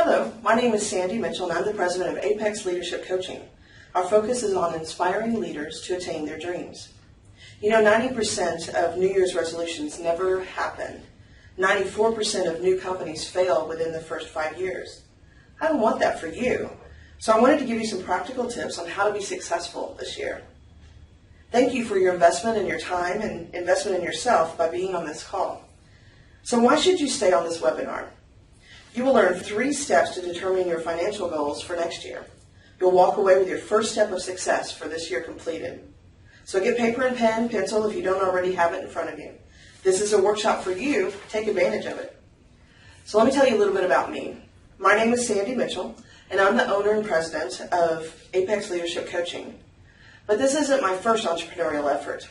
Hello, my name is Sandy Mitchell and I'm the president of Apex Leadership Coaching. Our focus is on inspiring leaders to attain their dreams. You know, 90% of New Year's resolutions never happen. 94% of new companies fail within the first 5 years. I don't want that for you. So I wanted to give you some practical tips on how to be successful this year. Thank you for your investment in your time and investment in yourself by being on this call. So why should you stay on this webinar? You will learn 3 steps to determining your financial goals for next year. You'll walk away with your first step of success for this year completed. So get paper and pen, pencil if you don't already have it in front of you. This is a workshop for you. Take advantage of it. So let me tell you a little bit about me. My name is Sandy Mitchell, and I'm the owner and president of Apex Leadership Coaching. But this isn't my first entrepreneurial effort.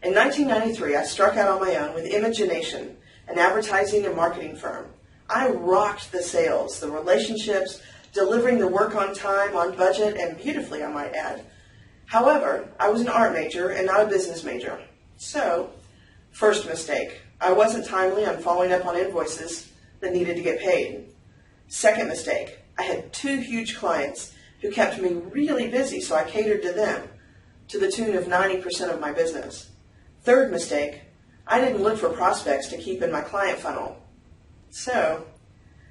In 1993, I struck out on my own with Imagination, an advertising and marketing firm. I rocked the sales, the relationships, delivering the work on time, on budget, and beautifully, I might add. However, I was an art major and not a business major. So, first mistake, I wasn't timely on following up on invoices that needed to get paid. Second mistake, I had 2 huge clients who kept me really busy, so I catered to them to the tune of 90% of my business. Third mistake, I didn't look for prospects to keep in my client funnel. So,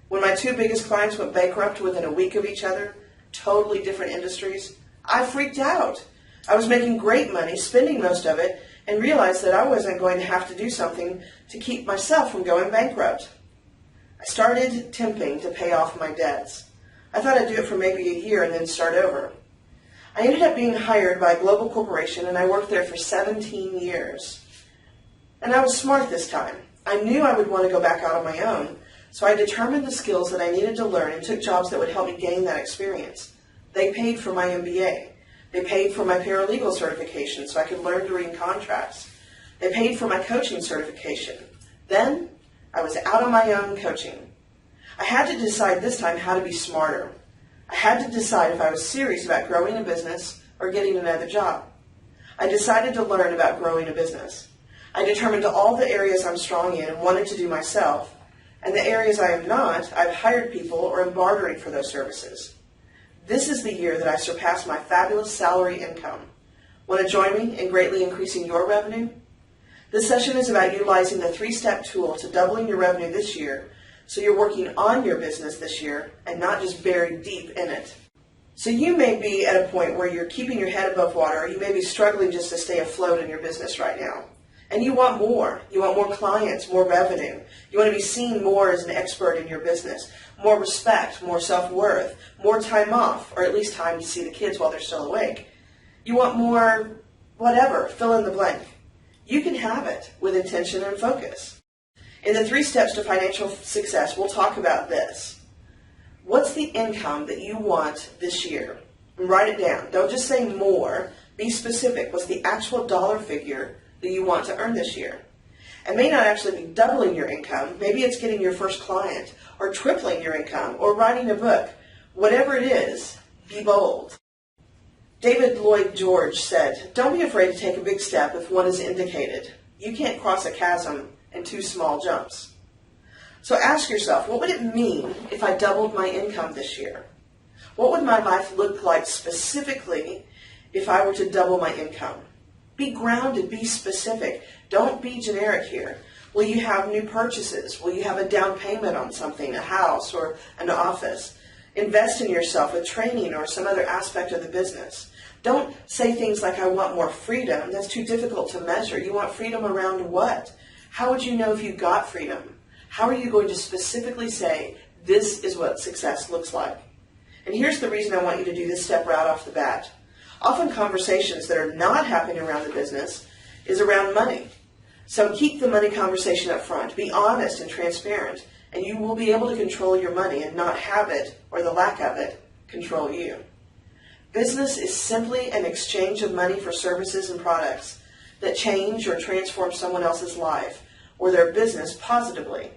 when my 2 biggest clients went bankrupt within a week of each other, totally different industries, I freaked out. I was making great money, spending most of it, and realized that I wasn't going to have to do something to keep myself from going bankrupt. I started temping to pay off my debts. I thought I'd do it for maybe a year and then start over. I ended up being hired by a global corporation, and I worked there for 17 years. And I was smart this time. I knew I would want to go back out on my own, so I determined the skills that I needed to learn and took jobs that would help me gain that experience. They paid for my MBA. They paid for my paralegal certification so I could learn to read contracts. They paid for my coaching certification. Then, I was out on my own coaching. I had to decide this time how to be smarter. I had to decide if I was serious about growing a business or getting another job. I decided to learn about growing a business. I determined all the areas I'm strong in and wanted to do myself, and the areas I am not, I've hired people or am bartering for those services. This is the year that I surpassed my fabulous salary income. Want to join me in greatly increasing your revenue? This session is about utilizing the 3-step tool to doubling your revenue this year, so you're working on your business this year and not just buried deep in it. So you may be at a point where you're keeping your head above water, or you may be struggling just to stay afloat in your business right now. And you want more. You want more clients, more revenue. You want to be seen more as an expert in your business. More respect, more self-worth, more time off, or at least time to see the kids while they're still awake. You want more whatever, fill in the blank. You can have it with intention and focus. In the 3 steps to financial success, we'll talk about this. What's the income that you want this year? And write it down. Don't just say more. Be specific. What's the actual dollar figure that you want to earn this year? It may not actually be doubling your income. Maybe it's getting your first client, or tripling your income, or writing a book. Whatever it is, be bold. David Lloyd George said, "Don't be afraid to take a big step if one is indicated. You can't cross a chasm in 2 small jumps." So ask yourself, what would it mean if I doubled my income this year? What would my life look like specifically if I were to double my income? Be grounded, be specific. Don't be generic here. Will you have new purchases? Will you have a down payment on something, a house or an office? Invest in yourself with training or some other aspect of the business. Don't say things like, I want more freedom. That's too difficult to measure. You want freedom around what? How would you know if you got freedom? How are you going to specifically say, this is what success looks like? And here's the reason I want you to do this step right off the bat. Often conversations that are not happening around the business is around money. So keep the money conversation up front. Be honest and transparent, and you will be able to control your money and not have it, or the lack of it, control you. Business is simply an exchange of money for services and products that change or transform someone else's life or their business positively.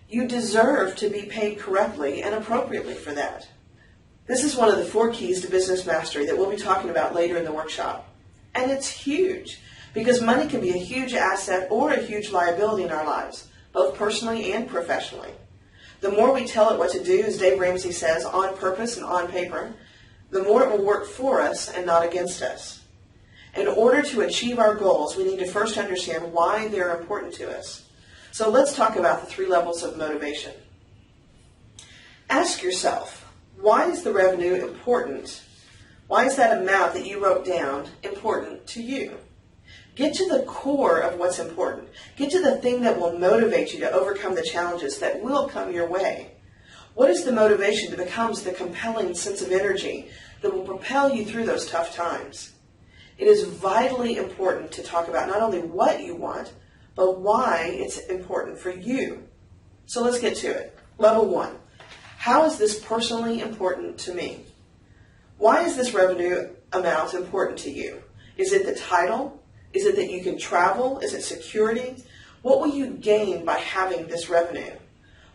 You deserve to be paid correctly and appropriately for that. This is one of the 4 keys to business mastery that we'll be talking about later in the workshop. And it's huge, because money can be a huge asset or a huge liability in our lives, both personally and professionally. The more we tell it what to do, as Dave Ramsey says, on purpose and on paper, the more it will work for us and not against us. In order to achieve our goals, we need to first understand why they're important to us. So let's talk about the 3 levels of motivation. Ask yourself, why is the revenue important? Why is that amount that you wrote down important to you? Get to the core of what's important. Get to the thing that will motivate you to overcome the challenges that will come your way. What is the motivation that becomes the compelling sense of energy that will propel you through those tough times? It is vitally important to talk about not only what you want, but why it's important for you. So let's get to it. Level 1. How is this personally important to me? Why is this revenue amount important to you? Is it the title? Is it that you can travel? Is it security? What will you gain by having this revenue?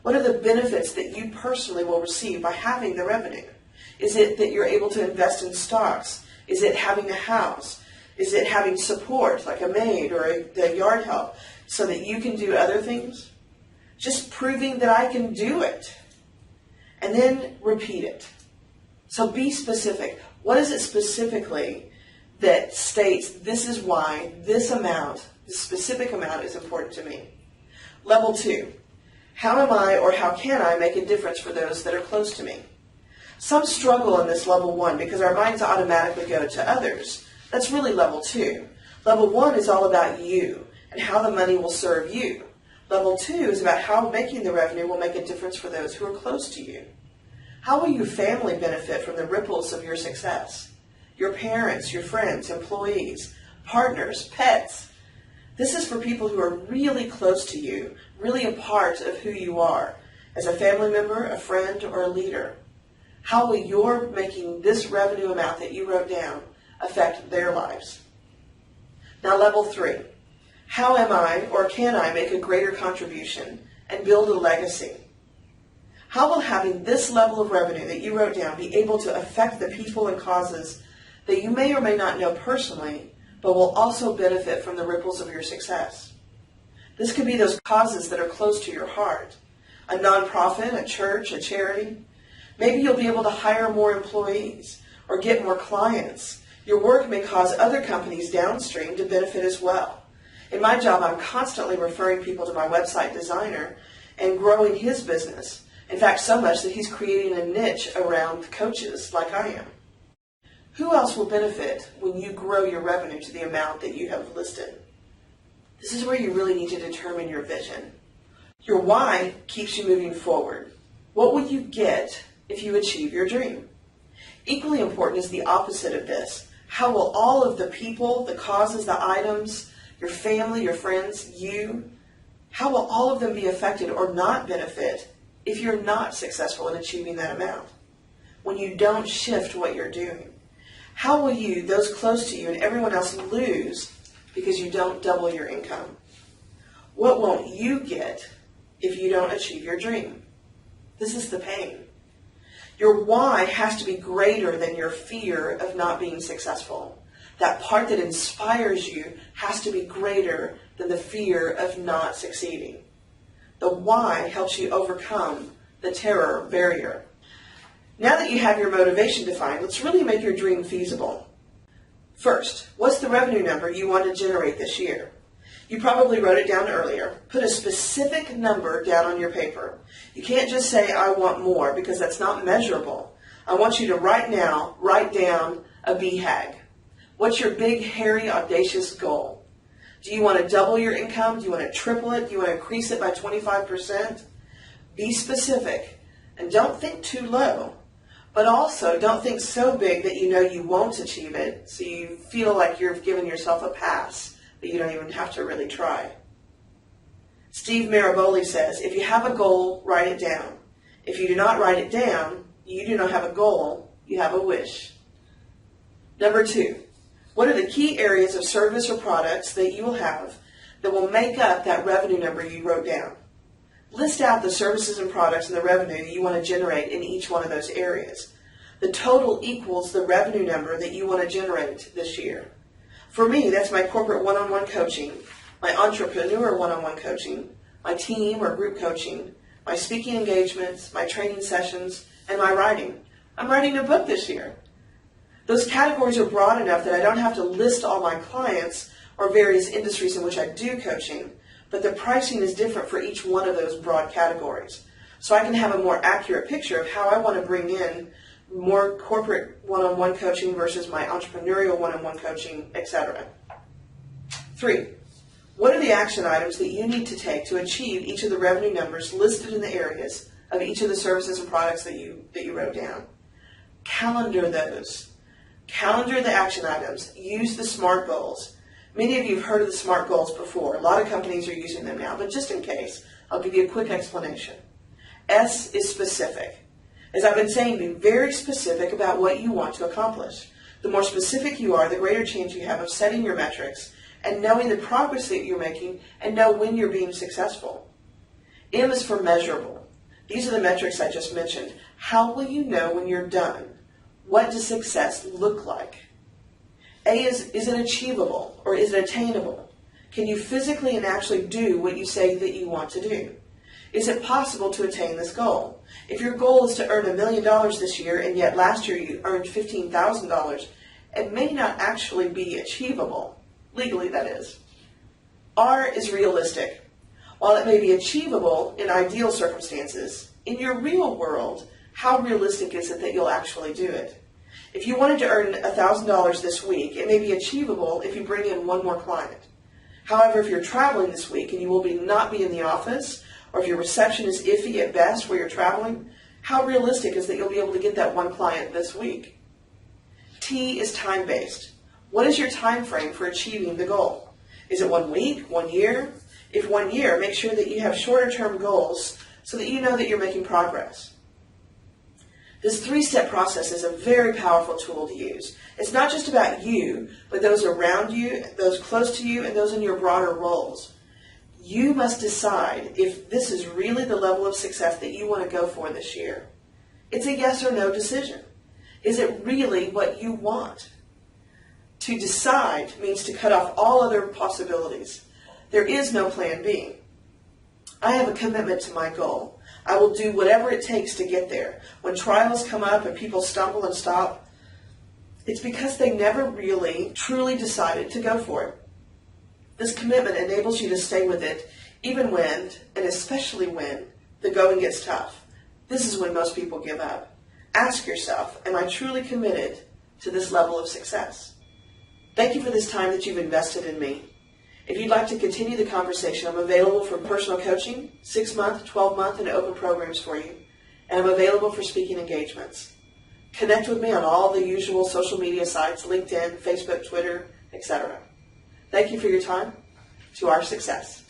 What are the benefits that you personally will receive by having the revenue? Is it that you're able to invest in stocks? Is it having a house? Is it having support like a maid or the yard help so that you can do other things? Just proving that I can do it. And then repeat it. So be specific. What is it specifically that states this is why this amount, this specific amount, is important to me? Level 2. How am I or how can I make a difference for those that are close to me? Some struggle in this level 1 because our minds automatically go to others. That's really level 2. Level 1 is all about you and how the money will serve you. Level 2 is about how making the revenue will make a difference for those who are close to you. How will your family benefit from the ripples of your success? Your parents, your friends, employees, partners, pets. This is for people who are really close to you, really a part of who you are, as a family member, a friend, or a leader. How will your making this revenue amount that you wrote down affect their lives? Now, level 3. How am I or can I make a greater contribution and build a legacy? How will having this level of revenue that you wrote down be able to affect the people and causes that you may or may not know personally, but will also benefit from the ripples of your success? This could be those causes that are close to your heart. A nonprofit, a church, a charity. Maybe you'll be able to hire more employees or get more clients. Your work may cause other companies downstream to benefit as well. In my job, I'm constantly referring people to my website designer and growing his business. In fact, so much that he's creating a niche around coaches like I am. Who else will benefit when you grow your revenue to the amount that you have listed? This is where you really need to determine your vision. Your why keeps you moving forward. What will you get if you achieve your dream? Equally important is the opposite of this. How will all of the people, the causes, the items, your family, your friends, you, how will all of them be affected or not benefit if you're not successful in achieving that amount? When you don't shift what you're doing? How will you, those close to you, and everyone else lose because you don't double your income? What won't you get if you don't achieve your dream? This is the pain. Your why has to be greater than your fear of not being successful. That part that inspires you has to be greater than the fear of not succeeding. The why helps you overcome the terror barrier. Now that you have your motivation defined, let's really make your dream feasible. First, what's the revenue number you want to generate this year? You probably wrote it down earlier. Put a specific number down on your paper. You can't just say, I want more, because that's not measurable. I want you to right now write down a BHAG. What's your big, hairy, audacious goal? Do you want to double your income? Do you want to triple it? Do you want to increase it by 25%? Be specific, and don't think too low. But also, don't think so big that you know you won't achieve it, so you feel like you're giving yourself a pass, that you don't even have to really try. Steve Maraboli says, if you have a goal, write it down. If you do not write it down, you do not have a goal, you have a wish. Number 2, what are the key areas of service or products that you will have that will make up that revenue number you wrote down? List out the services and products and the revenue you want to generate in each one of those areas. The total equals the revenue number that you want to generate this year. For me, that's my corporate one-on-one coaching, my entrepreneur one-on-one coaching, my team or group coaching, my speaking engagements, my training sessions, and my writing. I'm writing a book this year. Those categories are broad enough that I don't have to list all my clients or various industries in which I do coaching, but the pricing is different for each one of those broad categories. So I can have a more accurate picture of how I want to bring in more corporate one-on-one coaching versus my entrepreneurial one-on-one coaching, etc. 3. What are the action items that you need to take to achieve each of the revenue numbers listed in the areas of each of the services and products that you wrote down? Calendar those. Calendar the action items. Use the SMART goals. Many of you have heard of the SMART goals before. A lot of companies are using them now, but just in case, I'll give you a quick explanation. S is specific. As I've been saying, be very specific about what you want to accomplish. The more specific you are, the greater chance you have of setting your metrics and knowing the progress that you're making and know when you're being successful. M is for measurable. These are the metrics I just mentioned. How will you know when you're done? What does success look like? A is it achievable or is it attainable? Can you physically and actually do what you say that you want to do? Is it possible to attain this goal? If your goal is to earn $1 million this year and yet last year you earned $15,000, it may not actually be achievable, legally that is. R is realistic. While it may be achievable in ideal circumstances, in your real world, how realistic is it that you'll actually do it? If you wanted to earn $1,000 this week, it may be achievable if you bring in one more client. However, if you're traveling this week and you will not be in the office, or if your reception is iffy at best where you're traveling, how realistic is that you'll be able to get that one client this week? T is time-based. What is your time frame for achieving the goal? Is it 1 week, 1 year? If 1 year, make sure that you have shorter-term goals so that you know that you're making progress. This 3-step process is a very powerful tool to use. It's not just about you, but those around you, those close to you, and those in your broader roles. You must decide if this is really the level of success that you want to go for this year. It's a yes or no decision. Is it really what you want? To decide means to cut off all other possibilities. There is no plan B. I have a commitment to my goal. I will do whatever it takes to get there. When trials come up and people stumble and stop, it's because they never really, truly decided to go for it. This commitment enables you to stay with it even when, and especially when, the going gets tough. This is when most people give up. Ask yourself, am I truly committed to this level of success? Thank you for this time that you've invested in me. If you'd like to continue the conversation, I'm available for personal coaching, 6-month, 12-month, and open programs for you, and I'm available for speaking engagements. Connect with me on all the usual social media sites, LinkedIn, Facebook, Twitter, etc. Thank you for your time. To our success.